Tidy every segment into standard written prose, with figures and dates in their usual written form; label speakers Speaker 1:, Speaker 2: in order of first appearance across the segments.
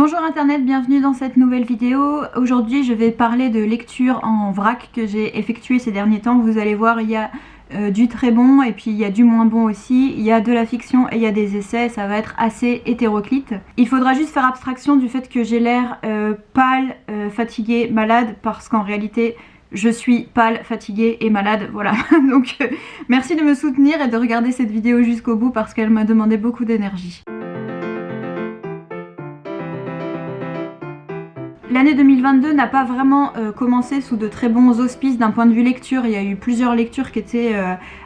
Speaker 1: Bonjour internet, bienvenue dans cette nouvelle vidéo. Aujourd'hui je vais parler de lecture en vrac que j'ai effectué ces derniers temps. Vous allez voir, il y a du très bon et puis il y a du moins bon aussi. Il y a de la fiction et il y a des essais, ça va être assez hétéroclite. Il faudra juste faire abstraction du fait que j'ai l'air pâle, fatiguée, malade, parce qu'en réalité je suis pâle, fatiguée et malade, voilà. Donc merci de me soutenir et de regarder cette vidéo jusqu'au bout parce qu'elle m'a demandé beaucoup d'énergie. L'année 2022 n'a pas vraiment commencé sous de très bons auspices d'un point de vue lecture. Il y a eu plusieurs lectures qui étaient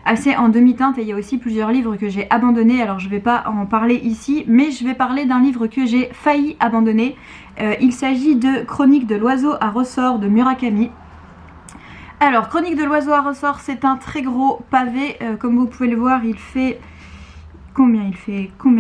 Speaker 1: assez en demi-teinte et il y a aussi plusieurs livres que j'ai abandonnés. Alors je vais pas en parler ici, mais je vais parler d'un livre que j'ai failli abandonner. Il s'agit de Chronique de l'oiseau à ressort de Murakami. Alors Chronique de l'oiseau à ressort, c'est un très gros pavé. Comme vous pouvez le voir, il fait... Combien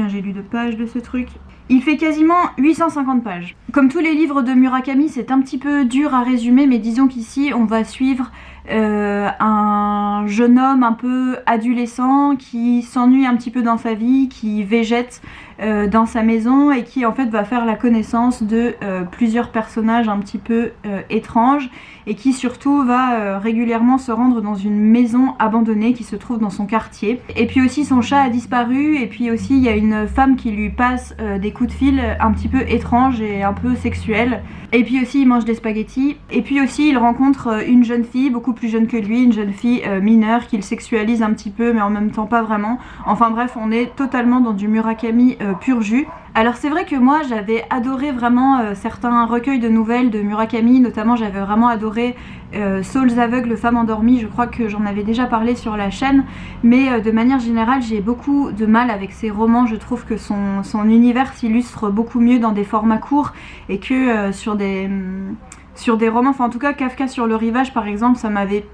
Speaker 1: j'ai lu de pages de ce truc ? Il fait quasiment 850 pages. Comme tous les livres de Murakami, c'est un petit peu dur à résumer, mais disons qu'ici on va suivre un jeune homme un peu adolescent qui s'ennuie un petit peu dans sa vie, qui végète dans sa maison et qui en fait va faire la connaissance de plusieurs personnages un petit peu étranges et qui surtout va régulièrement se rendre dans une maison abandonnée qui se trouve dans son quartier. Et puis aussi son chat a disparu et puis aussi il y a une femme qui lui passe des coups de fil un petit peu étranges et un peu sexuels. Et puis aussi il mange des spaghettis. Et puis aussi il rencontre une jeune fille beaucoup plus jeune que lui, une jeune fille mineure qu'il sexualise un petit peu mais en même temps pas vraiment. Enfin bref, on est totalement dans du Murakami pur jus. Alors c'est vrai que moi j'avais adoré vraiment certains recueils de nouvelles de Murakami, notamment j'avais vraiment adoré Saules aveugles, femmes endormies, je crois que j'en avais déjà parlé sur la chaîne, mais de manière générale j'ai beaucoup de mal avec ses romans. Je trouve que son univers s'illustre beaucoup mieux dans des formats courts et que sur des romans, enfin en tout cas Kafka sur le rivage par exemple, ça m'avait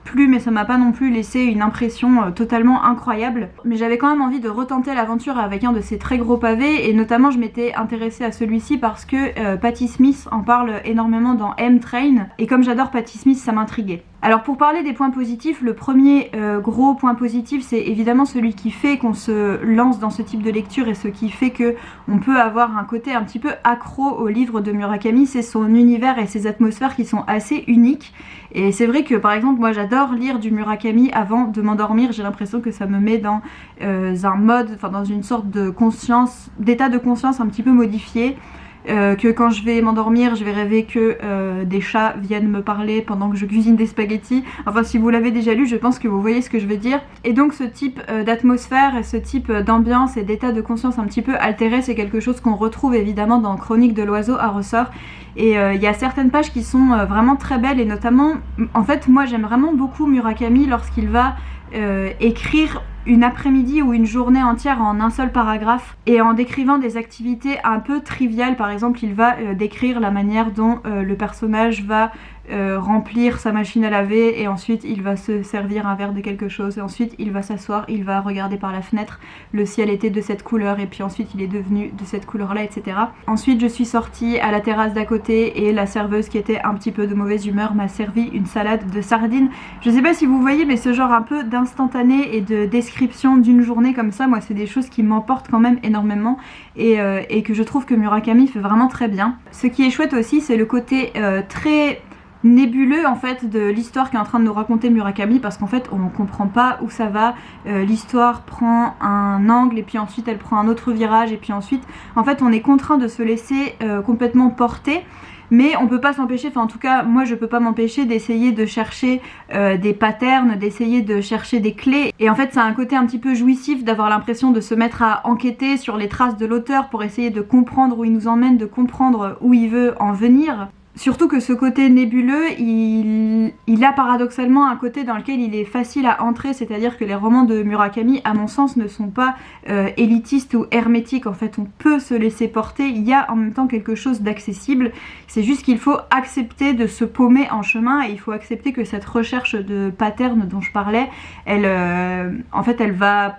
Speaker 1: plu mais ça m'a pas non plus laissé une impression totalement incroyable. Mais j'avais quand même envie de retenter l'aventure avec un de ces très gros pavés et notamment je m'étais intéressée à celui-ci parce que Patti Smith en parle énormément dans M-Train et comme j'adore Patti Smith, ça m'intriguait. Alors pour parler des points positifs, le premier gros point positif c'est évidemment celui qui fait qu'on se lance dans ce type de lecture et ce qui fait que on peut avoir un côté un petit peu accro au livre de Murakami, c'est son univers et ses atmosphères qui sont assez uniques. Et c'est vrai que par exemple moi j'adore lire du Murakami avant de m'endormir, j'ai l'impression que ça me met dans un mode, enfin dans une sorte de conscience, d'état de conscience un petit peu modifié. Que quand je vais m'endormir, je vais rêver que des chats viennent me parler pendant que je cuisine des spaghettis. Enfin, si vous l'avez déjà lu, je pense que vous voyez ce que je veux dire. Et donc ce type d'atmosphère et ce type d'ambiance et d'état de conscience un petit peu altéré, c'est quelque chose qu'on retrouve évidemment dans Chronique de l'oiseau à ressort. Et il y a certaines pages qui sont vraiment très belles et notamment, en fait, moi j'aime vraiment beaucoup Murakami lorsqu'il va écrire une après-midi ou une journée entière en un seul paragraphe et en décrivant des activités un peu triviales. Par exemple, il va décrire la manière dont le personnage va remplir sa machine à laver et ensuite il va se servir un verre de quelque chose et ensuite il va s'asseoir, il va regarder par la fenêtre, le ciel était de cette couleur et puis ensuite il est devenu de cette couleur là, etc. Ensuite je suis sortie à la terrasse d'à côté et la serveuse qui était un petit peu de mauvaise humeur m'a servi une salade de sardines. Je sais pas si vous voyez mais ce genre un peu d'instantané et de description d'une journée comme ça, moi c'est des choses qui m'emportent quand même énormément et que je trouve que Murakami fait vraiment très bien. Ce qui est chouette aussi c'est le côté très nébuleux en fait de l'histoire qu'est en train de nous raconter Murakami parce qu'en fait on comprend pas où ça va, l'histoire prend un angle et puis ensuite elle prend un autre virage et puis ensuite en fait on est contraint de se laisser complètement porter. Mais on peut pas s'empêcher, enfin en tout cas moi je peux pas m'empêcher d'essayer de chercher des patterns, d'essayer de chercher des clés. Et en fait ça a un côté un petit peu jouissif d'avoir l'impression de se mettre à enquêter sur les traces de l'auteur pour essayer de comprendre où il nous emmène, de comprendre où il veut en venir. Surtout que ce côté nébuleux, il a paradoxalement un côté dans lequel il est facile à entrer, c'est-à-dire que les romans de Murakami, à mon sens, ne sont pas élitistes ou hermétiques. En fait, on peut se laisser porter, il y a en même temps quelque chose d'accessible. C'est juste qu'il faut accepter de se paumer en chemin et il faut accepter que cette recherche de pattern dont je parlais, en fait, elle va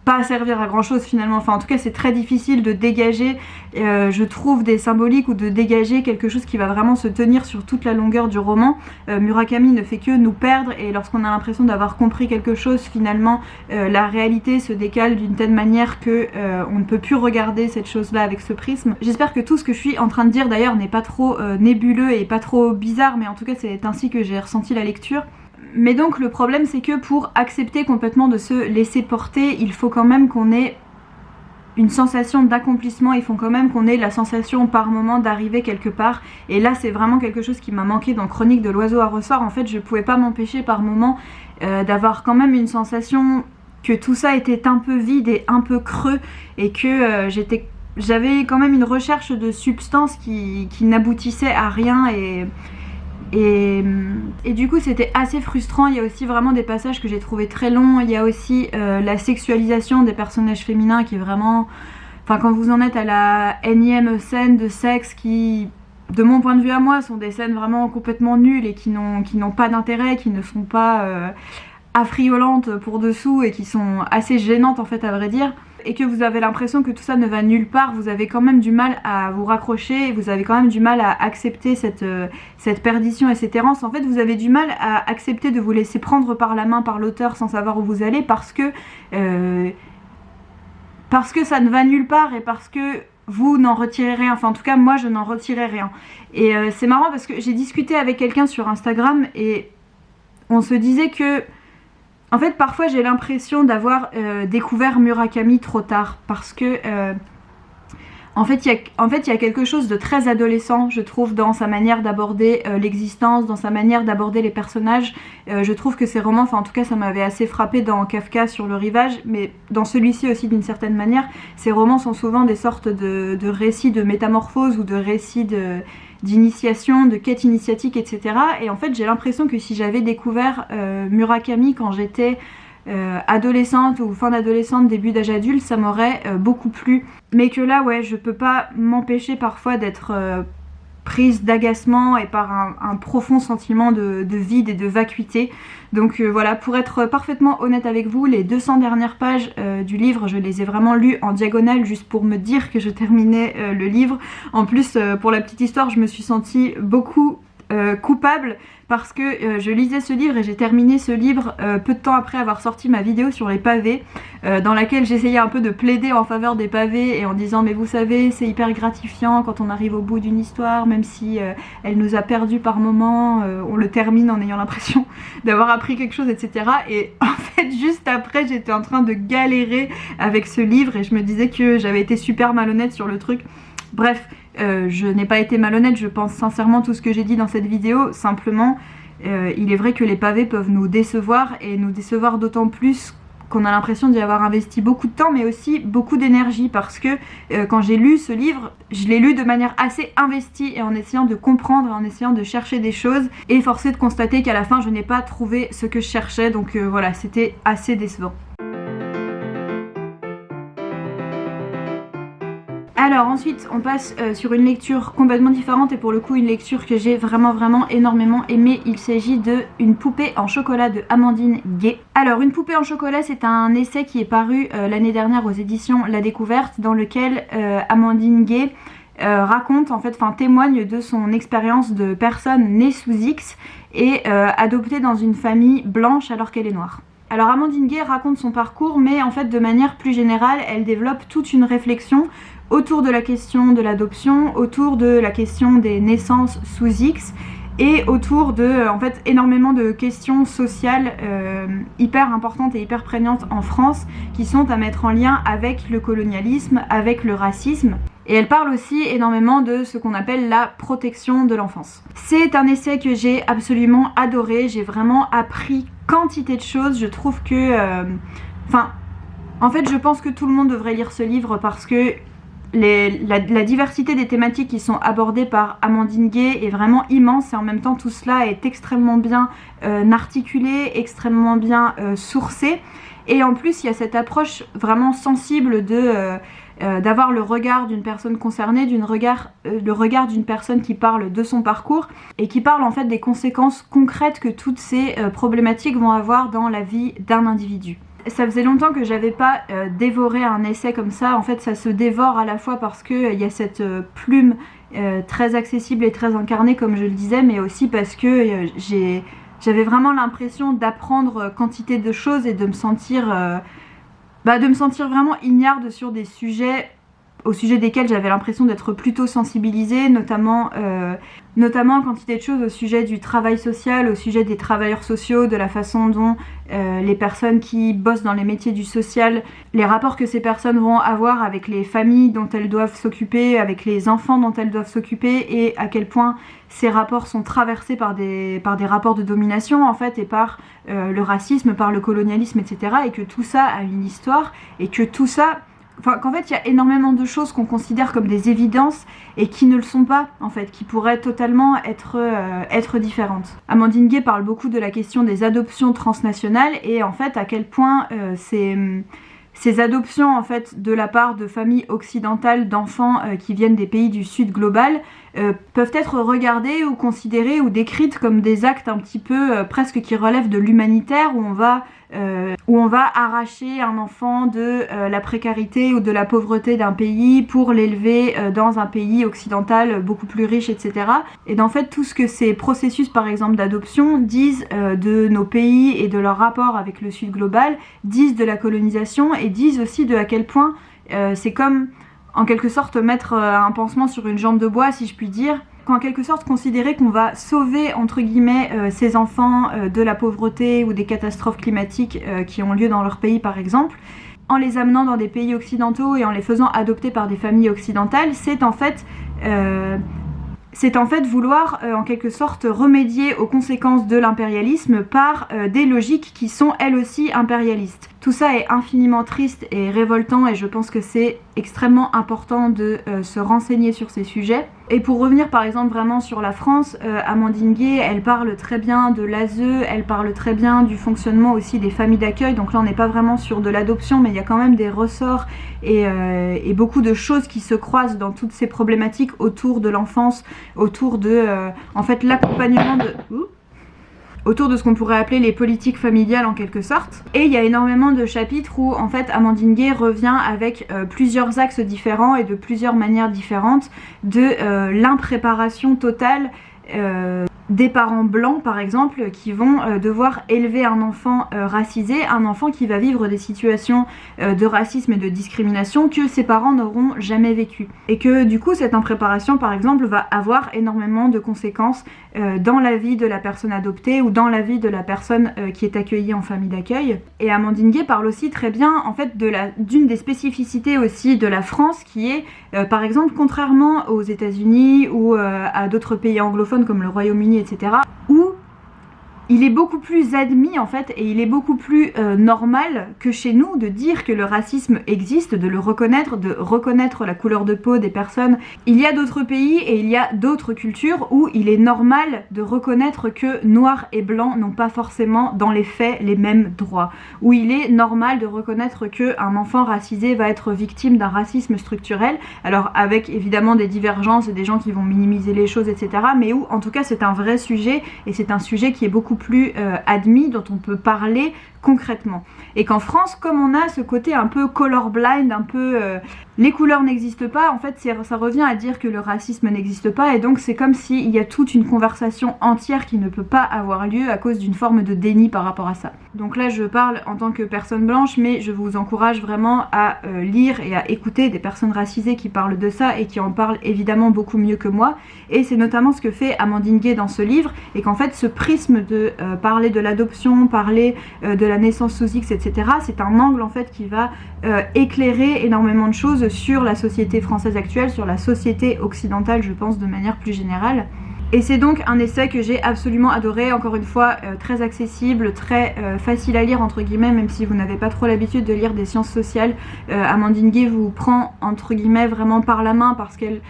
Speaker 1: pas servir à grand chose finalement, enfin en tout cas c'est très difficile de dégager je trouve des symboliques ou de dégager quelque chose qui va vraiment se tenir sur toute la longueur du roman. Murakami ne fait que nous perdre et lorsqu'on a l'impression d'avoir compris quelque chose finalement la réalité se décale d'une telle manière que on ne peut plus regarder cette chose là avec ce prisme. J'espère que tout ce que je suis en train de dire d'ailleurs n'est pas trop nébuleux et pas trop bizarre, mais en tout cas c'est ainsi que j'ai ressenti la lecture. Mais donc le problème c'est que pour accepter complètement de se laisser porter, il faut quand même qu'on ait une sensation d'accomplissement, il faut quand même qu'on ait la sensation par moment d'arriver quelque part. Et là c'est vraiment quelque chose qui m'a manqué dans Chronique de l'oiseau à ressort. En fait je pouvais pas m'empêcher par moment d'avoir quand même une sensation que tout ça était un peu vide et un peu creux et que j'avais quand même une recherche de substance qui n'aboutissait à rien et du coup c'était assez frustrant. Il y a aussi vraiment des passages que j'ai trouvé très longs. Il y a aussi la sexualisation des personnages féminins qui est vraiment... Enfin quand vous en êtes à la énième scène de sexe qui, de mon point de vue à moi, sont des scènes vraiment complètement nulles et qui n'ont pas d'intérêt, qui ne sont pas affriolantes pour dessous et qui sont assez gênantes en fait à vrai dire, et que vous avez l'impression que tout ça ne va nulle part, vous avez quand même du mal à vous raccrocher, vous avez quand même du mal à accepter cette perdition et cette errance. En fait vous avez du mal à accepter de vous laisser prendre par la main par l'auteur sans savoir où vous allez parce que ça ne va nulle part et parce que vous n'en retirez rien, enfin en tout cas moi je n'en retirais rien. Et c'est marrant parce que j'ai discuté avec quelqu'un sur Instagram et on se disait que en fait parfois j'ai l'impression d'avoir découvert Murakami trop tard parce que en fait il y a quelque chose de très adolescent je trouve dans sa manière d'aborder l'existence, dans sa manière d'aborder les personnages. Je trouve que ces romans, enfin en tout cas ça m'avait assez frappé dans Kafka sur le rivage, mais dans celui-ci aussi d'une certaine manière, ces romans sont souvent des sortes de récits de métamorphose ou de récits d'initiation, de quête initiatique, etc. Et en fait j'ai l'impression que si j'avais découvert Murakami quand j'étais adolescente ou fin d'adolescente, début d'âge adulte, ça m'aurait beaucoup plu. Mais que là ouais je peux pas m'empêcher parfois d'être prise d'agacement et par un profond sentiment de vide et de vacuité. Donc voilà, pour être parfaitement honnête avec vous, les 200 dernières pages du livre, je les ai vraiment lues en diagonale juste pour me dire que je terminais le livre. En plus, pour la petite histoire, je me suis sentie beaucoup coupable parce que je lisais ce livre et j'ai terminé ce livre peu de temps après avoir sorti ma vidéo sur les pavés dans laquelle j'essayais un peu de plaider en faveur des pavés et en disant mais vous savez c'est hyper gratifiant quand on arrive au bout d'une histoire, même si elle nous a perdus par moments, on le termine en ayant l'impression d'avoir appris quelque chose, etc. Et en fait juste après j'étais en train de galérer avec ce livre et je me disais que j'avais été super malhonnête sur le truc. Bref, je n'ai pas été malhonnête, je pense sincèrement tout ce que j'ai dit dans cette vidéo. Simplement, il est vrai que les pavés peuvent nous décevoir et nous décevoir d'autant plus qu'on a l'impression d'y avoir investi beaucoup de temps mais aussi beaucoup d'énergie parce que quand j'ai lu ce livre, je l'ai lu de manière assez investie et en essayant de comprendre, en essayant de chercher des choses et forcé de constater qu'à la fin je n'ai pas trouvé ce que je cherchais, donc voilà, c'était assez décevant. Alors ensuite on passe sur une lecture complètement différente et pour le coup une lecture que j'ai vraiment énormément aimée. Il s'agit de Une poupée en chocolat de Amandine Gay. Alors Une poupée en chocolat c'est un essai qui est paru l'année dernière aux éditions La Découverte dans lequel Amandine Gay raconte en fait, témoigne de son expérience de personne née sous X et adoptée dans une famille blanche alors qu'elle est noire. Alors Amandine Gay raconte son parcours mais en fait de manière plus générale elle développe toute une réflexion autour de la question de l'adoption, autour de la question des naissances sous X et autour de en fait énormément de questions sociales hyper importantes et hyper prégnantes en France qui sont à mettre en lien avec le colonialisme, avec le racisme. Et elle parle aussi énormément de ce qu'on appelle la protection de l'enfance. C'est un essai que j'ai absolument adoré, j'ai vraiment appris quantité de choses. Je trouve que... en fait je pense que tout le monde devrait lire ce livre parce que la diversité des thématiques qui sont abordées par Amandine Gay est vraiment immense et en même temps tout cela est extrêmement bien articulé, extrêmement bien sourcé et en plus il y a cette approche vraiment sensible d'avoir le regard d'une personne concernée, le regard d'une personne qui parle de son parcours et qui parle en fait des conséquences concrètes que toutes ces problématiques vont avoir dans la vie d'un individu. Ça faisait longtemps que j'avais pas dévoré un essai comme ça. En fait, ça se dévore à la fois parce que il y a cette plume très accessible et très incarnée, comme je le disais, mais aussi parce que j'avais vraiment l'impression d'apprendre quantité de choses et de me sentir vraiment ignarde sur des sujets au sujet desquels j'avais l'impression d'être plutôt sensibilisée, notamment quantité de choses au sujet du travail social, au sujet des travailleurs sociaux, de la façon dont les personnes qui bossent dans les métiers du social, les rapports que ces personnes vont avoir avec les familles dont elles doivent s'occuper, avec les enfants dont elles doivent s'occuper, et à quel point ces rapports sont traversés par des rapports de domination en fait, et par le racisme, par le colonialisme, etc. Et que tout ça a une histoire, et que tout ça... Enfin, qu'en fait, il y a énormément de choses qu'on considère comme des évidences et qui ne le sont pas, en fait, qui pourraient totalement être différentes. Amandine Gay parle beaucoup de la question des adoptions transnationales et en fait à quel point ces adoptions en fait de la part de familles occidentales d'enfants qui viennent des pays du sud global peuvent être regardées ou considérées ou décrites comme des actes un petit peu presque qui relèvent de l'humanitaire, où on va arracher un enfant de la précarité ou de la pauvreté d'un pays pour l'élever dans un pays occidental beaucoup plus riche, etc. Et en fait, tout ce que ces processus, par exemple, d'adoption disent de nos pays et de leur rapport avec le Sud global, disent de la colonisation et disent aussi de à quel point c'est comme, en quelque sorte, mettre un pansement sur une jambe de bois, si je puis dire, en quelque sorte considérer qu'on va sauver entre guillemets ces enfants de la pauvreté ou des catastrophes climatiques qui ont lieu dans leur pays par exemple, en les amenant dans des pays occidentaux et en les faisant adopter par des familles occidentales, c'est en fait vouloir en quelque sorte remédier aux conséquences de l'impérialisme par des logiques qui sont elles aussi impérialistes. Tout ça est infiniment triste et révoltant et je pense que c'est extrêmement important de se renseigner sur ces sujets. Et pour revenir par exemple vraiment sur la France, Amandine Gay, elle parle très bien de l'ASE, elle parle très bien du fonctionnement aussi des familles d'accueil, donc là on n'est pas vraiment sur de l'adoption, mais il y a quand même des ressorts et beaucoup de choses qui se croisent dans toutes ces problématiques autour de l'enfance, autour de en fait l'accompagnement autour de ce qu'on pourrait appeler les politiques familiales en quelque sorte. Et il y a énormément de chapitres où en fait Amandine Gay revient avec plusieurs axes différents et de plusieurs manières différentes de l'impréparation totale des parents blancs par exemple qui vont devoir élever un enfant racisé, un enfant qui va vivre des situations de racisme et de discrimination que ses parents n'auront jamais vécues. Et que du coup cette impréparation par exemple va avoir énormément de conséquences dans la vie de la personne adoptée ou dans la vie de la personne qui est accueillie en famille d'accueil. Et Amandine Gay parle aussi très bien en fait d'une des spécificités aussi de la France qui est par exemple contrairement aux États-Unis ou à d'autres pays anglophones comme le Royaume-Uni, etc., où il est beaucoup plus admis en fait et il est beaucoup plus normal que chez nous de dire que le racisme existe, de le reconnaître, de reconnaître la couleur de peau des personnes. Il y a d'autres pays et il y a d'autres cultures où il est normal de reconnaître que noirs et blancs n'ont pas forcément dans les faits les mêmes droits, où il est normal de reconnaître qu'un enfant racisé va être victime d'un racisme structurel, alors avec évidemment des divergences et des gens qui vont minimiser les choses, etc., mais où en tout cas c'est un vrai sujet et c'est un sujet qui est beaucoup plus admis, dont on peut parler concrètement. Et qu'en France, comme on a ce côté un peu colorblind, un peu les couleurs n'existent pas, en fait ça revient à dire que le racisme n'existe pas et donc c'est comme s'il y a toute une conversation entière qui ne peut pas avoir lieu à cause d'une forme de déni par rapport à ça. Donc là je parle en tant que personne blanche, mais je vous encourage vraiment à lire et à écouter des personnes racisées qui parlent de ça et qui en parlent évidemment beaucoup mieux que moi, et c'est notamment ce que fait Amandine Gay dans ce livre, et qu'en fait ce prisme de parler de l'adoption, parler de la naissance sous X, etc., c'est un angle en fait qui va éclairer énormément de choses sur la société française actuelle, sur la société occidentale je pense de manière plus générale. Et c'est donc un essai que j'ai absolument adoré, encore une fois très accessible, très facile à lire entre guillemets, même si vous n'avez pas trop l'habitude de lire des sciences sociales. Amandine Gay vous prend entre guillemets vraiment par la main parce qu'elle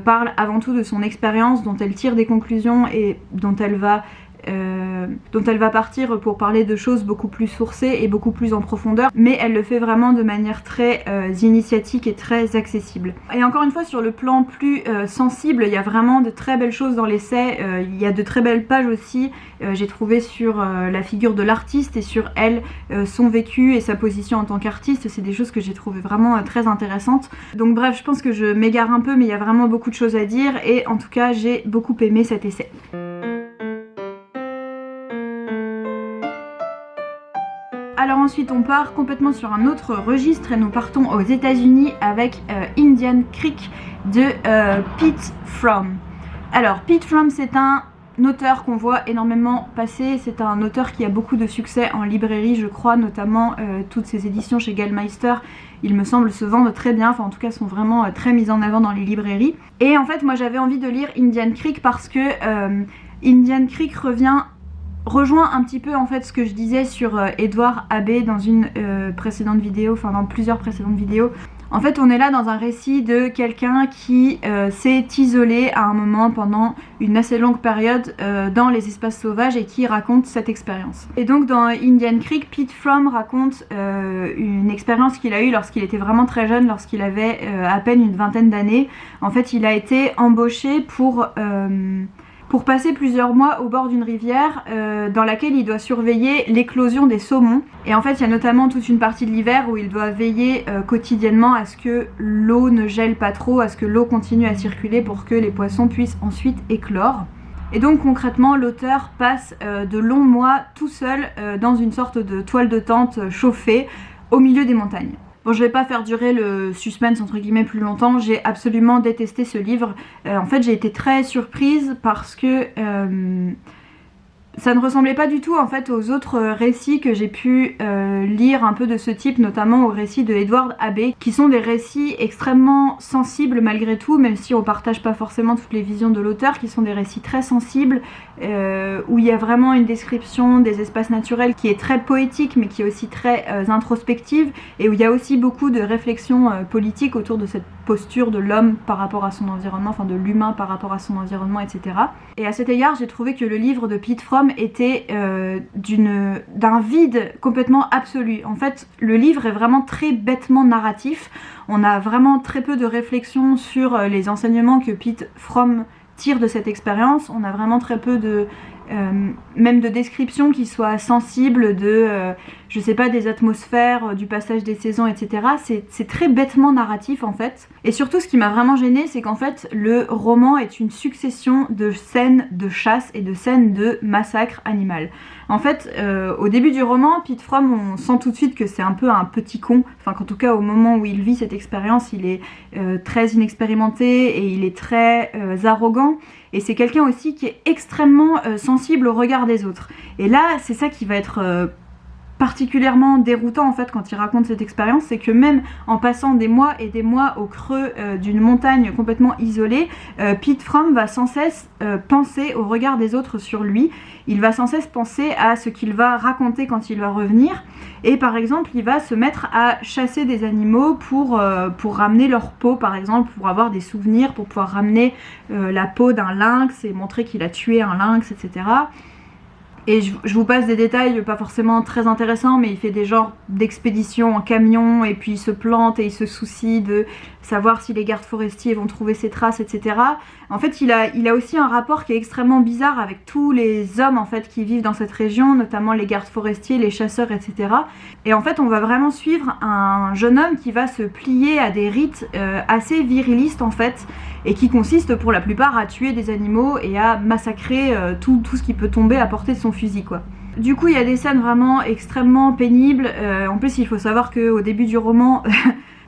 Speaker 1: parle avant tout de son expérience, dont elle tire des conclusions et dont elle va dont elle va partir pour parler de choses beaucoup plus sourcées et beaucoup plus en profondeur, mais elle le fait vraiment de manière très initiatique et très accessible. Et encore une fois, sur le plan plus sensible, il y a vraiment de très belles choses dans l'essai, il y a de très belles pages aussi, j'ai trouvé sur la figure de l'artiste et sur elle, son vécu et sa position en tant qu'artiste, c'est des choses que j'ai trouvées vraiment très intéressantes. Donc bref, je pense que je m'égare un peu, mais il y a vraiment beaucoup de choses à dire et en tout cas j'ai beaucoup aimé cet essai. Alors ensuite on part complètement sur un autre registre et nous partons aux États-Unis avec Indian Creek de Pete Fromm. Alors Pete Fromm, c'est un auteur qu'on voit énormément passer, c'est un auteur qui a beaucoup de succès en librairie, je crois, notamment toutes ses éditions chez Gallmeister, il me semble se vendent très bien, enfin en tout cas sont vraiment très mises en avant dans les librairies. Et en fait moi j'avais envie de lire Indian Creek parce que Indian Creek rejoint un petit peu en fait ce que je disais sur Edward Abbey dans une précédente vidéo, enfin dans plusieurs précédentes vidéos. En fait on est là dans un récit de quelqu'un qui s'est isolé à un moment pendant une assez longue période dans les espaces sauvages et qui raconte cette expérience. Et donc dans Indian Creek, Pete Fromm raconte une expérience qu'il a eue lorsqu'il était vraiment très jeune, lorsqu'il avait à peine une vingtaine d'années. En fait il a été embauché pour passer plusieurs mois au bord d'une rivière dans laquelle il doit surveiller l'éclosion des saumons. Et en fait il y a notamment toute une partie de l'hiver où il doit veiller quotidiennement à ce que l'eau ne gèle pas trop, à ce que l'eau continue à circuler pour que les poissons puissent ensuite éclore. Et donc concrètement l'auteur passe de longs mois tout seul dans une sorte de toile de tente chauffée au milieu des montagnes. Bon, je vais pas faire durer le suspense entre guillemets plus longtemps, j'ai absolument détesté ce livre. En fait j'ai été très surprise parce que ça ne ressemblait pas du tout en fait aux autres récits que j'ai pu lire un peu de ce type, notamment aux récits de Edward Abbey, qui sont des récits extrêmement sensibles malgré tout, même si on partage pas forcément toutes les visions de l'auteur, qui sont des récits très sensibles, où il y a vraiment une description des espaces naturels qui est très poétique mais qui est aussi très introspective, et où il y a aussi beaucoup de réflexions politiques autour de cette posture de l'homme par rapport à son environnement, enfin de l'humain par rapport à son environnement, etc. Et à cet égard j'ai trouvé que le livre de Pete Fromm était d'un vide complètement absolu. En fait le livre est vraiment très bêtement narratif, on a vraiment très peu de réflexion sur les enseignements que Pete Fromm tire de cette expérience, on a vraiment très peu de même de descriptions qui soient sensibles de je sais pas, des atmosphères, du passage des saisons, etc. C'est très bêtement narratif en fait. Et surtout ce qui m'a vraiment gênée, c'est qu'en fait le roman est une succession de scènes de chasse et de scènes de massacre animal. En fait au début du roman, Pete Fromm, on sent tout de suite que c'est un peu un petit con, enfin qu'en tout cas au moment où il vit cette expérience il est très inexpérimenté et il est très arrogant. Et c'est quelqu'un aussi qui est extrêmement sensible au regard des autres. Et là, c'est ça qui va être particulièrement déroutant en fait quand il raconte cette expérience, c'est que même en passant des mois et des mois au creux d'une montagne complètement isolée, Pete Fromm va sans cesse penser au regard des autres sur lui. Il va sans cesse penser à ce qu'il va raconter quand il va revenir. Et par exemple, il va se mettre à chasser des animaux pour ramener leur peau, par exemple, pour avoir des souvenirs, pour pouvoir ramener la peau d'un lynx et montrer qu'il a tué un lynx, etc. Et je vous passe des détails pas forcément très intéressants, mais il fait des genres d'expéditions en camion et puis il se plante et il se soucie de savoir si les gardes forestiers vont trouver ses traces, etc. En fait il a aussi un rapport qui est extrêmement bizarre avec tous les hommes en fait qui vivent dans cette région, notamment les gardes forestiers, les chasseurs, etc. Et en fait on va vraiment suivre un jeune homme qui va se plier à des rites assez virilistes en fait, et qui consiste pour la plupart à tuer des animaux et à massacrer tout ce qui peut tomber à portée de son fusil quoi. Du coup il y a des scènes vraiment extrêmement pénibles, en plus il faut savoir qu'au début du roman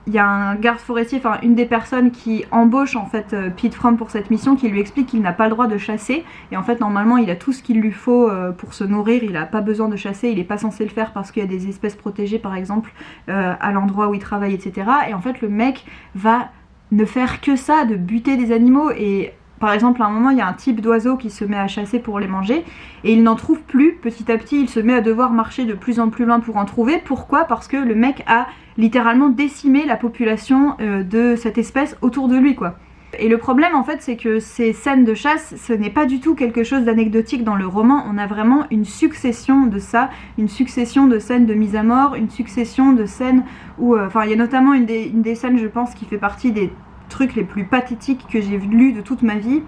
Speaker 1: il y a un garde forestier, enfin une des personnes qui embauche en fait Pete Fromm pour cette mission, qui lui explique qu'il n'a pas le droit de chasser, et en fait normalement il a tout ce qu'il lui faut pour se nourrir, il n'a pas besoin de chasser, il n'est pas censé le faire parce qu'il y a des espèces protégées par exemple à l'endroit où il travaille, etc. Et en fait le mec va ne faire que ça, de buter des animaux. Et par exemple à un moment il y a un type d'oiseau qui se met à chasser pour les manger et il n'en trouve plus, petit à petit il se met à devoir marcher de plus en plus loin pour en trouver. Pourquoi? Parce que le mec a littéralement décimé la population de cette espèce autour de lui quoi. Et le problème en fait c'est que ces scènes de chasse, ce n'est pas du tout quelque chose d'anecdotique dans le roman, on a vraiment une succession de ça, une succession de scènes de mise à mort, une succession de scènes où, il y a notamment une des scènes je pense qui fait partie des trucs les plus pathétiques que j'ai lus de toute ma vie,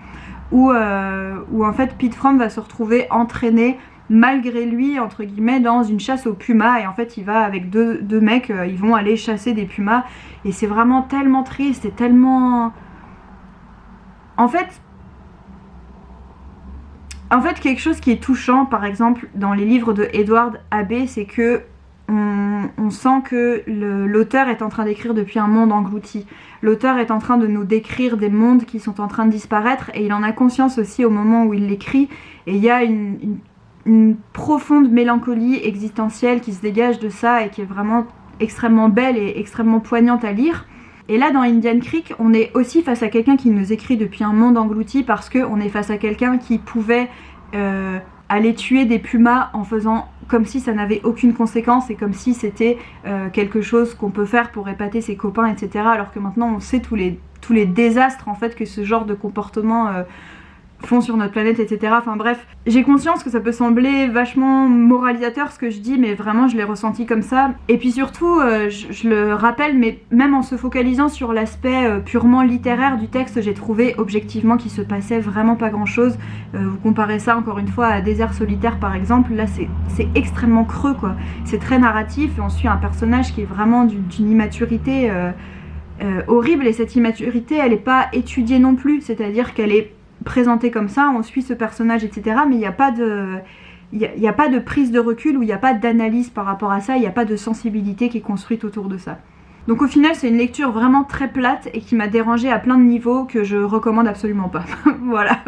Speaker 1: où en fait Pete Fromm va se retrouver entraîné malgré lui entre guillemets dans une chasse aux pumas, et en fait il va avec deux mecs, ils vont aller chasser des pumas, et c'est vraiment tellement triste et tellement... En fait, quelque chose qui est touchant, par exemple, dans les livres de Edward Abbey, c'est que on sent que l'auteur est en train d'écrire depuis un monde englouti. L'auteur est en train de nous décrire des mondes qui sont en train de disparaître, et il en a conscience aussi au moment où il l'écrit, et il y a une profonde mélancolie existentielle qui se dégage de ça, et qui est vraiment extrêmement belle et extrêmement poignante à lire. Et là dans Indian Creek, on est aussi face à quelqu'un qui nous écrit depuis un monde englouti, parce qu'on est face à quelqu'un qui pouvait aller tuer des pumas en faisant comme si ça n'avait aucune conséquence, et comme si c'était quelque chose qu'on peut faire pour épater ses copains, etc. Alors que maintenant on sait tous les désastres en fait que ce genre de comportement font sur notre planète, etc. Enfin bref, j'ai conscience que ça peut sembler vachement moralisateur ce que je dis, mais vraiment je l'ai ressenti comme ça. Et puis surtout, je le rappelle, mais même en se focalisant sur l'aspect purement littéraire du texte, j'ai trouvé objectivement qu'il se passait vraiment pas grand chose. Vous comparez ça encore une fois à Désert solitaire par exemple, là c'est extrêmement creux quoi. C'est très narratif, et on suit un personnage qui est vraiment d'une immaturité horrible, et cette immaturité elle est pas étudiée non plus, c'est-à-dire qu'elle est présenté comme ça, on suit ce personnage, etc. Mais il n'y a pas de prise de recul, ou il n'y a pas d'analyse par rapport à ça, il n'y a pas de sensibilité qui est construite autour de ça. Donc au final c'est une lecture vraiment très plate et qui m'a dérangée à plein de niveaux, que je recommande absolument pas. Voilà.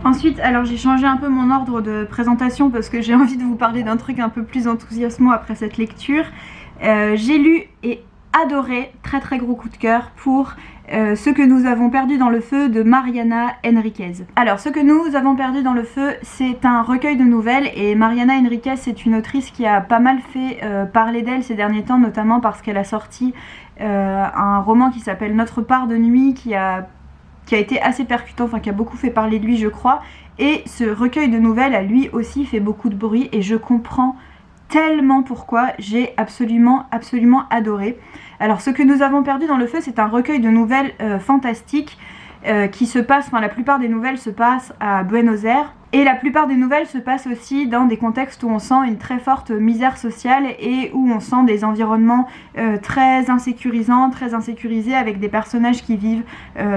Speaker 1: Ensuite, alors j'ai changé un peu mon ordre de présentation parce que j'ai envie de vous parler d'un truc un peu plus enthousiasmant après cette lecture. J'ai lu et adoré, très très gros coup de cœur pour Ce que nous avons perdu dans le feu de Mariana Enriquez. Alors Ce que nous avons perdu dans le feu, c'est un recueil de nouvelles, et Mariana Enriquez c'est une autrice qui a pas mal fait parler d'elle ces derniers temps, notamment parce qu'elle a sorti un roman qui s'appelle Notre part de nuit, qui a été assez percutant, enfin qui a beaucoup fait parler de lui je crois, et ce recueil de nouvelles a lui aussi fait beaucoup de bruit, et je comprends tellement pourquoi, j'ai absolument adoré. Alors Ce que nous avons perdu dans le feu, c'est un recueil de nouvelles fantastiques qui se passe, enfin la plupart des nouvelles se passent à Buenos Aires, et la plupart des nouvelles se passent aussi dans des contextes où on sent une très forte misère sociale, et où on sent des environnements très insécurisants, très insécurisés, avec des personnages qui vivent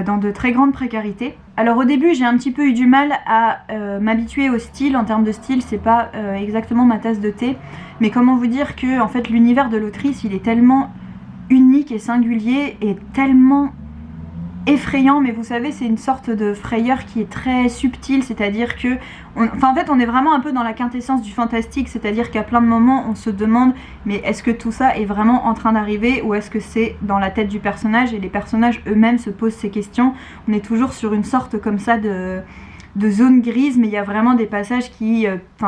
Speaker 1: dans de très grandes précarités. Alors au début j'ai un petit peu eu du mal à m'habituer au style. En termes de style c'est pas exactement ma tasse de thé, mais comment vous dire que en fait l'univers de l'autrice il est tellement unique et singulier, et tellement effrayant, mais vous savez c'est une sorte de frayeur qui est très subtile, c'est-à-dire que en fait on est vraiment un peu dans la quintessence du fantastique, c'est-à-dire qu'à plein de moments on se demande mais est-ce que tout ça est vraiment en train d'arriver, ou est-ce que c'est dans la tête du personnage, et les personnages eux-mêmes se posent ces questions. On est toujours sur une sorte comme ça de zone grise, mais il y a vraiment des passages qui,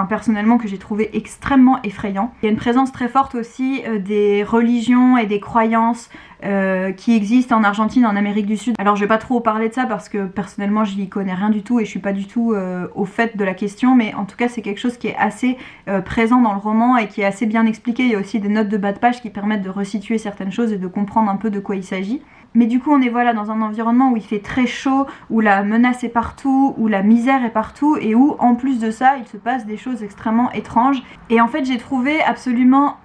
Speaker 1: personnellement, que j'ai trouvé extrêmement effrayants. Il y a une présence très forte aussi des religions et des croyances qui existent en Argentine, en Amérique du Sud. Alors je vais pas trop parler de ça parce que personnellement j'y connais rien du tout et je suis pas du tout au fait de la question, mais en tout cas c'est quelque chose qui est assez présent dans le roman et qui est assez bien expliqué. Il y a aussi des notes de bas de page qui permettent de resituer certaines choses et de comprendre un peu de quoi il s'agit. Mais du coup on est voilà dans un environnement où il fait très chaud, où la menace est partout, où la misère est partout, et où en plus de ça il se passe des choses extrêmement étranges. Et en fait j'ai trouvé absolument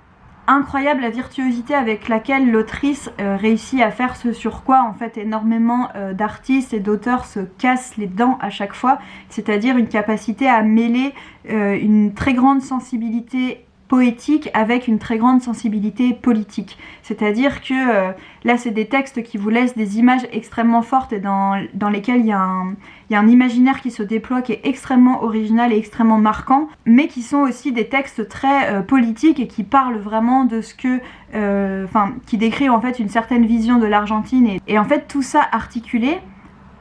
Speaker 1: incroyable la virtuosité avec laquelle l'autrice réussit à faire ce sur quoi en fait énormément d'artistes et d'auteurs se cassent les dents à chaque fois, c'est-à-dire une capacité à mêler une très grande sensibilité poétique avec une très grande sensibilité politique. C'est-à-dire que là c'est des textes qui vous laissent des images extrêmement fortes et dans lesquelles il y a un imaginaire qui se déploie qui est extrêmement original et extrêmement marquant, mais qui sont aussi des textes très politiques et qui parlent vraiment de ce que qui décrivent en fait une certaine vision de l'Argentine, et en fait tout ça articulé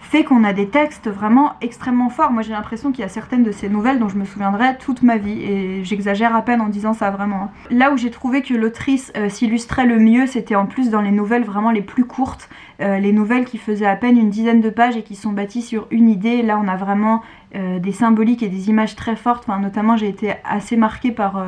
Speaker 1: fait qu'on a des textes vraiment extrêmement forts. Moi j'ai l'impression qu'il y a certaines de ces nouvelles dont je me souviendrai toute ma vie, et j'exagère à peine en disant ça vraiment. Là où j'ai trouvé que l'autrice s'illustrait le mieux, c'était en plus dans les nouvelles vraiment les plus courtes, les nouvelles qui faisaient à peine une dizaine de pages et qui sont bâties sur une idée. Là on a vraiment des symboliques et des images très fortes, enfin, notamment j'ai été assez marquée par...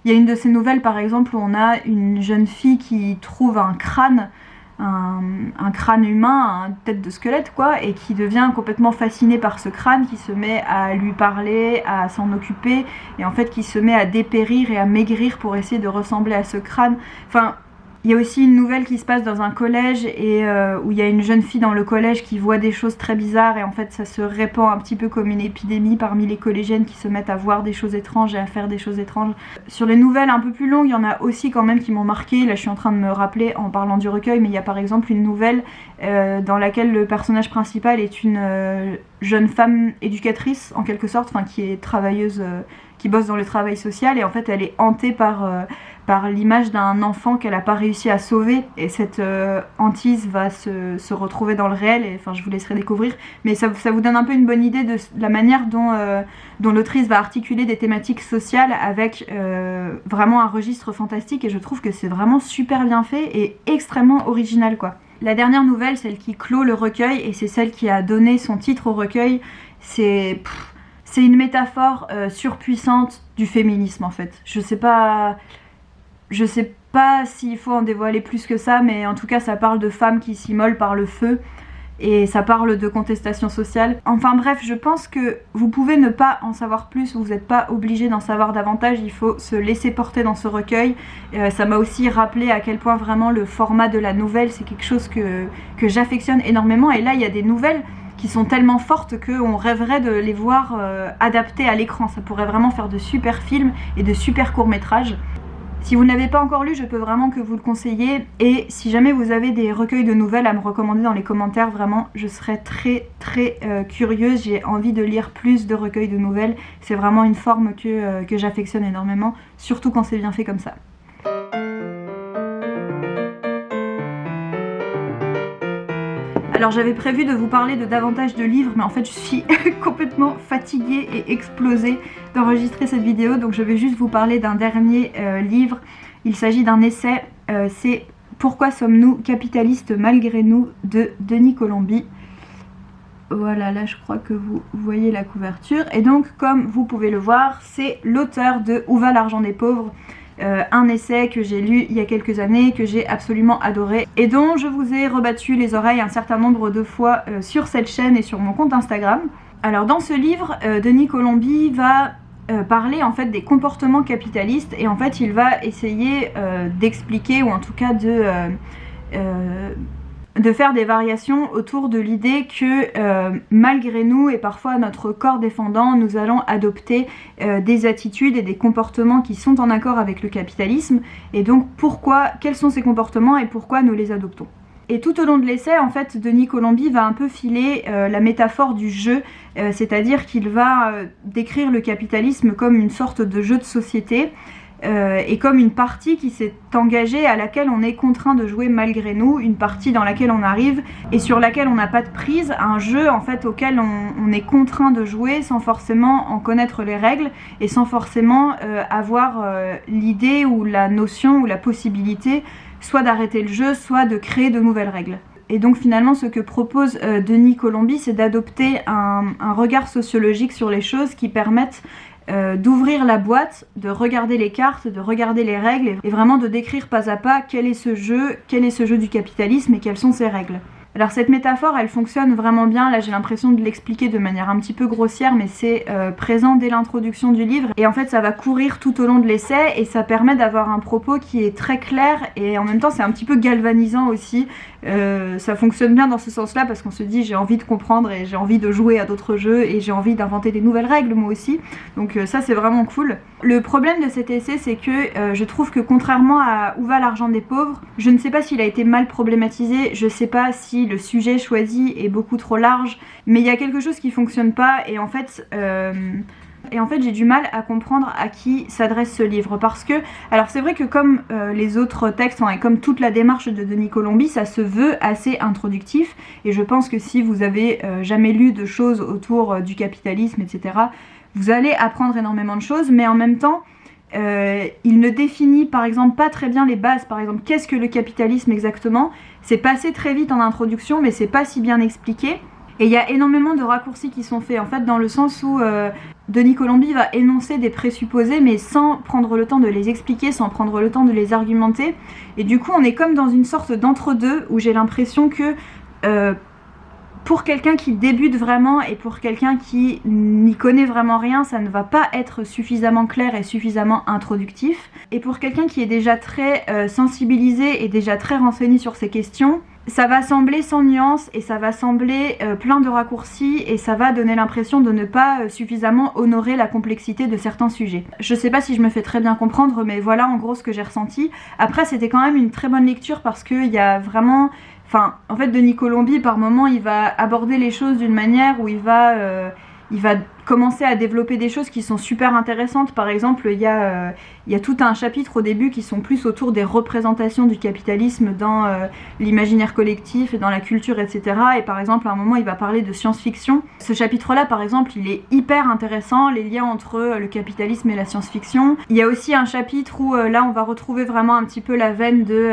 Speaker 1: Il y a une de ces nouvelles par exemple où on a une jeune fille qui trouve un crâne, un crâne humain, une tête de squelette quoi, et qui devient complètement fascinée par ce crâne, qui se met à lui parler, à s'en occuper, et en fait qui se met à dépérir et à maigrir pour essayer de ressembler à ce crâne. Enfin, il y a aussi une nouvelle qui se passe dans un collège et où il y a une jeune fille dans le collège qui voit des choses très bizarres, et en fait ça se répand un petit peu comme une épidémie parmi les collégiennes qui se mettent à voir des choses étranges et à faire des choses étranges. Sur les nouvelles un peu plus longues, il y en a aussi quand même qui m'ont marqué. Là je suis en train de me rappeler en parlant du recueil, mais il y a par exemple une nouvelle dans laquelle le personnage principal est une jeune femme éducatrice en quelque sorte, enfin qui est travailleuse, qui bosse dans le travail social, et en fait elle est hantée par l'image d'un enfant qu'elle n'a pas réussi à sauver, et cette hantise va se retrouver dans le réel, et enfin je vous laisserai découvrir, mais ça vous donne un peu une bonne idée de la manière dont l'autrice va articuler des thématiques sociales avec vraiment un registre fantastique, et je trouve que c'est vraiment super bien fait et extrêmement original quoi. La dernière nouvelle, celle qui clôt le recueil, et c'est celle qui a donné son titre au recueil, c'est une métaphore surpuissante du féminisme en fait. Je sais pas s'il faut en dévoiler plus que ça, mais en tout cas ça parle de femmes qui s'immolent par le feu, et ça parle de contestation sociale. Enfin bref, je pense que vous pouvez ne pas en savoir plus, vous n'êtes pas obligé d'en savoir davantage, il faut se laisser porter dans ce recueil. Ça m'a aussi rappelé à quel point vraiment le format de la nouvelle, c'est quelque chose que j'affectionne énormément, et là il y a des nouvelles qui sont tellement fortes qu'on rêverait de les voir adaptées à l'écran. Ça pourrait vraiment faire de super films et de super courts-métrages. Si vous ne l'avez pas encore lu, je peux vraiment que vous le conseiller, et si jamais vous avez des recueils de nouvelles à me recommander dans les commentaires, vraiment je serais très curieuse. J'ai envie de lire plus de recueils de nouvelles, c'est vraiment une forme que j'affectionne énormément, surtout quand c'est bien fait comme ça. Alors j'avais prévu de vous parler de davantage de livres, mais en fait je suis complètement fatiguée et explosée d'enregistrer cette vidéo, donc je vais juste vous parler d'un dernier livre. Il s'agit d'un essai, c'est Pourquoi sommes-nous capitalistes malgré nous de Denis Colombi. Voilà, là je crois que vous voyez la couverture, et donc comme vous pouvez le voir, c'est l'auteur de Où va l'argent des pauvres, un essai que j'ai lu il y a quelques années, que j'ai absolument adoré, et dont je vous ai rebattu les oreilles un certain nombre de fois sur cette chaîne et sur mon compte Instagram. Alors dans ce livre, Denis Colombi va parler en fait des comportements capitalistes, et en fait il va essayer d'expliquer, ou en tout cas de faire des variations autour de l'idée que malgré nous, et parfois notre corps défendant, nous allons adopter des attitudes et des comportements qui sont en accord avec le capitalisme, et donc quels sont ces comportements et pourquoi nous les adoptons. Et tout au long de l'essai, en fait, Denis Colombi va un peu filer la métaphore du jeu, c'est-à-dire qu'il va décrire le capitalisme comme une sorte de jeu de société, et comme une partie qui s'est engagée, à laquelle on est contraint de jouer malgré nous, une partie dans laquelle on arrive et sur laquelle on n'a pas de prise, un jeu en fait auquel on est contraint de jouer sans forcément en connaître les règles, et sans forcément avoir l'idée ou la notion ou la possibilité soit d'arrêter le jeu, soit de créer de nouvelles règles. Et donc finalement ce que propose Denis Colombi, c'est d'adopter un regard sociologique sur les choses qui permettent d'ouvrir la boîte, de regarder les cartes, de regarder les règles, et vraiment de décrire pas à pas quel est ce jeu du capitalisme et quelles sont ses règles. Alors cette métaphore, elle fonctionne vraiment bien. Là j'ai l'impression de l'expliquer de manière un petit peu grossière, mais c'est présent dès l'introduction du livre, et en fait ça va courir tout au long de l'essai, et ça permet d'avoir un propos qui est très clair, et en même temps c'est un petit peu galvanisant aussi. Ça fonctionne bien dans ce sens là, parce qu'on se dit j'ai envie de comprendre, et j'ai envie de jouer à d'autres jeux, et j'ai envie d'inventer des nouvelles règles moi aussi, donc ça c'est vraiment cool. Le problème de cet essai, c'est que je trouve que contrairement à Où va l'argent des pauvres, je ne sais pas s'il a été mal problématisé, je sais pas si le sujet choisi est beaucoup trop large, mais il y a quelque chose qui fonctionne pas, et en fait Et en fait j'ai du mal à comprendre à qui s'adresse ce livre, parce que, alors c'est vrai que comme les autres textes, et comme toute la démarche de Denis Colombi, ça se veut assez introductif, et je pense que si vous avez jamais lu de choses autour du capitalisme, etc., vous allez apprendre énormément de choses, mais en même temps, il ne définit par exemple pas très bien les bases. Par exemple, qu'est-ce que le capitalisme exactement? C'est passé très vite en introduction, mais c'est pas si bien expliqué. Et il y a énormément de raccourcis qui sont faits, en fait, dans le sens où Denis Colombi va énoncer des présupposés, mais sans prendre le temps de les expliquer, sans prendre le temps de les argumenter. Et du coup, on est comme dans une sorte d'entre-deux, où j'ai l'impression que pour quelqu'un qui débute vraiment et pour quelqu'un qui n'y connaît vraiment rien, ça ne va pas être suffisamment clair et suffisamment introductif. Et pour quelqu'un qui est déjà très sensibilisé et déjà très renseigné sur ces questions, ça va sembler sans nuance et ça va sembler plein de raccourcis, et ça va donner l'impression de ne pas suffisamment honorer la complexité de certains sujets. Je sais pas si je me fais très bien comprendre, mais voilà en gros ce que j'ai ressenti. Après, c'était quand même une très bonne lecture, parce qu'il y a vraiment... Enfin, en fait, Denis Colombi, par moment, il va aborder les choses d'une manière où il va commencer à développer des choses qui sont super intéressantes. Par exemple, il y a tout un chapitre au début qui sont plus autour des représentations du capitalisme dans l'imaginaire collectif et dans la culture, etc. Et par exemple, à un moment, il va parler de science-fiction. Ce chapitre-là, par exemple, il est hyper intéressant, les liens entre le capitalisme et la science-fiction. Il y a aussi un chapitre où là, on va retrouver vraiment un petit peu la veine de...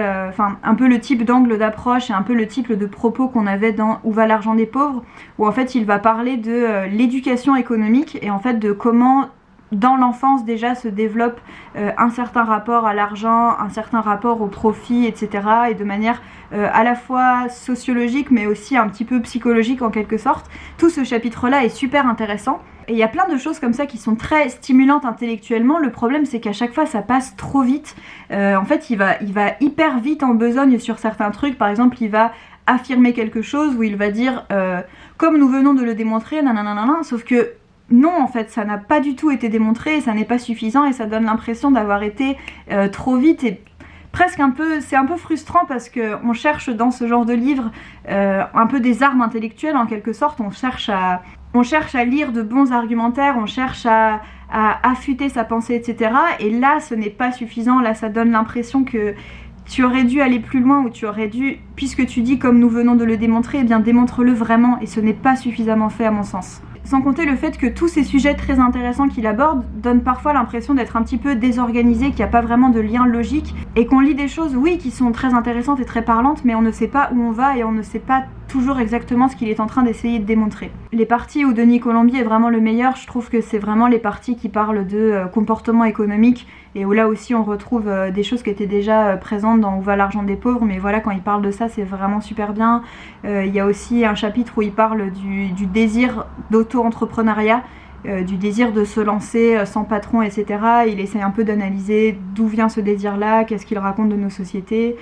Speaker 1: un peu le type d'angle d'approche et un peu le type de propos qu'on avait dans Où va l'argent des pauvres, où en fait, il va parler de l'éducation économique, et en fait de comment dans l'enfance déjà se développe un certain rapport à l'argent, un certain rapport au profit, etc. et de manière à la fois sociologique mais aussi un petit peu psychologique en quelque sorte. Tout ce chapitre-là est super intéressant. Et il y a plein de choses comme ça qui sont très stimulantes intellectuellement. Le problème, c'est qu'à chaque fois, ça passe trop vite. En fait, il va hyper vite en besogne sur certains trucs. Par exemple, il va affirmer quelque chose où il va dire comme nous venons de le démontrer, nanana, sauf que non, en fait, ça n'a pas du tout été démontré, ça n'est pas suffisant, et ça donne l'impression d'avoir été trop vite, et presque un peu, c'est un peu frustrant, parce qu'on cherche dans ce genre de livre un peu des armes intellectuelles en quelque sorte. On cherche à lire de bons argumentaires, on cherche à affûter sa pensée, etc. Et là, ce n'est pas suffisant. Là, ça donne l'impression que tu aurais dû aller plus loin, ou tu aurais dû, puisque tu dis comme nous venons de le démontrer, eh bien démontre-le vraiment, et ce n'est pas suffisamment fait à mon sens. Sans compter le fait que tous ces sujets très intéressants qu'il aborde donnent parfois l'impression d'être un petit peu désorganisés, qu'il n'y a pas vraiment de lien logique, et qu'on lit des choses, oui, qui sont très intéressantes et très parlantes, mais on ne sait pas où on va, et on ne sait pas toujours exactement ce qu'il est en train d'essayer de démontrer. Les parties où Denis Colombi est vraiment le meilleur, je trouve que c'est vraiment les parties qui parlent de comportement économique, et où là aussi on retrouve des choses qui étaient déjà présentes dans Où va l'argent des pauvres, mais voilà, quand il parle de ça, c'est vraiment super bien. Il y a aussi un chapitre où il parle du désir d'auto-entrepreneuriat, du désir de se lancer sans patron, etc. Il essaie un peu d'analyser d'où vient ce désir-là, qu'est-ce qu'il raconte de nos sociétés,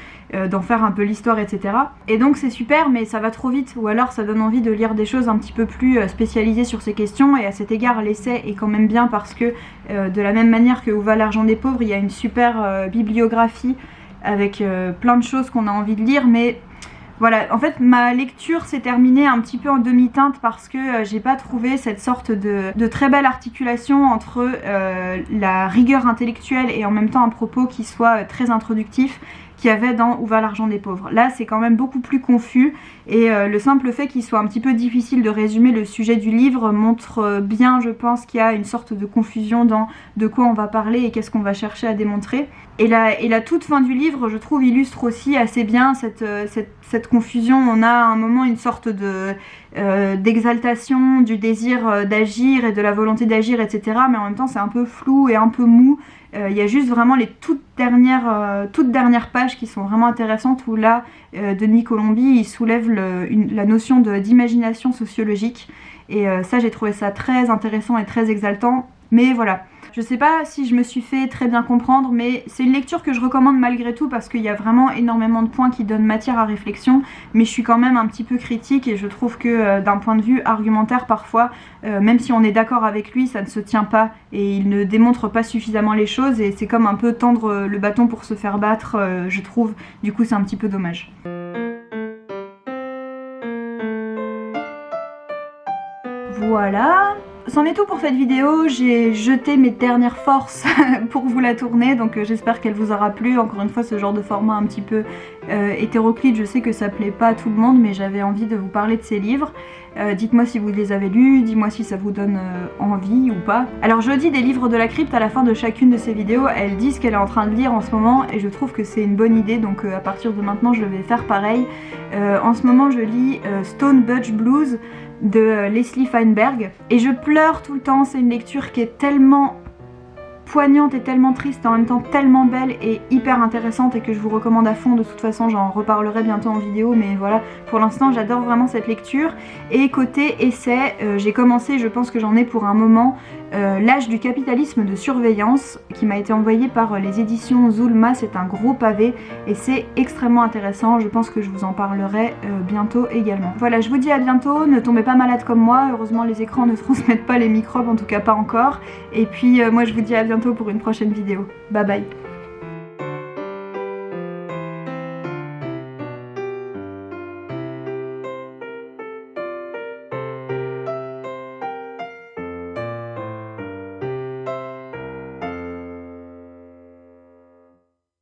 Speaker 1: d'en faire un peu l'histoire, etc. Et donc c'est super, mais ça va trop vite, ou alors ça donne envie de lire des choses un petit peu plus spécialisées sur ces questions, et à cet égard l'essai est quand même bien, parce que de la même manière que Où va l'argent des pauvres, il y a une super bibliographie avec plein de choses qu'on a envie de lire, mais voilà, en fait ma lecture s'est terminée un petit peu en demi-teinte, parce que j'ai pas trouvé cette sorte de très belle articulation entre la rigueur intellectuelle et en même temps un propos qui soit très introductif, qu'il y avait dans Où va l'argent des pauvres. Là, c'est quand même beaucoup plus confus, et le simple fait qu'il soit un petit peu difficile de résumer le sujet du livre montre bien, je pense, qu'il y a une sorte de confusion dans de quoi on va parler et qu'est-ce qu'on va chercher à démontrer. Et la toute fin du livre, je trouve, illustre aussi assez bien cette confusion. On a à un moment une sorte d'exaltation du désir d'agir et de la volonté d'agir, etc. Mais en même temps, c'est un peu flou et un peu mou. Il y a juste vraiment les toutes dernières pages qui sont vraiment intéressantes, où là, Denis Colombi, il soulève la notion d'imagination sociologique. Et ça, j'ai trouvé ça très intéressant et très exaltant. Mais voilà. Je sais pas si je me suis fait très bien comprendre, mais c'est une lecture que je recommande malgré tout, parce qu'il y a vraiment énormément de points qui donnent matière à réflexion, mais je suis quand même un petit peu critique, et je trouve que d'un point de vue argumentaire, parfois, même si on est d'accord avec lui, ça ne se tient pas, et il ne démontre pas suffisamment les choses, et c'est comme un peu tendre le bâton pour se faire battre, je trouve. Du coup, c'est un petit peu dommage. Voilà. c'en est tout pour cette vidéo. J'ai jeté mes dernières forces pour vous la tourner, donc j'espère qu'elle vous aura plu. Encore une fois, ce genre de format un petit peu hétéroclite, je sais que ça plaît pas à tout le monde, mais j'avais envie de vous parler de ces livres. Dites-moi si vous les avez lus, dis-moi si ça vous donne envie ou pas. Alors je dis des livres de la crypte à la fin de chacune de ces vidéos, elle dit ce qu'elle est en train de lire en ce moment et je trouve que c'est une bonne idée, donc à partir de maintenant je vais faire pareil. En ce moment je lis Stone Butch Blues de Leslie Feinberg et je pleure tout le temps. C'est une lecture qui est tellement poignante et tellement triste, en même temps tellement belle et hyper intéressante et que je vous recommande à fond. De toute façon j'en reparlerai bientôt en vidéo, mais voilà, pour l'instant j'adore vraiment cette lecture. Et côté essai, j'ai commencé, je pense que j'en ai pour un moment, L'âge du capitalisme de surveillance, qui m'a été envoyé par les éditions Zulma. C'est un gros pavé et c'est extrêmement intéressant, je pense que je vous en parlerai bientôt également. Voilà, je vous dis à bientôt, ne tombez pas malade comme moi, heureusement les écrans ne transmettent pas les microbes, en tout cas pas encore. Et puis moi je vous dis à bientôt pour une prochaine vidéo. Bye bye.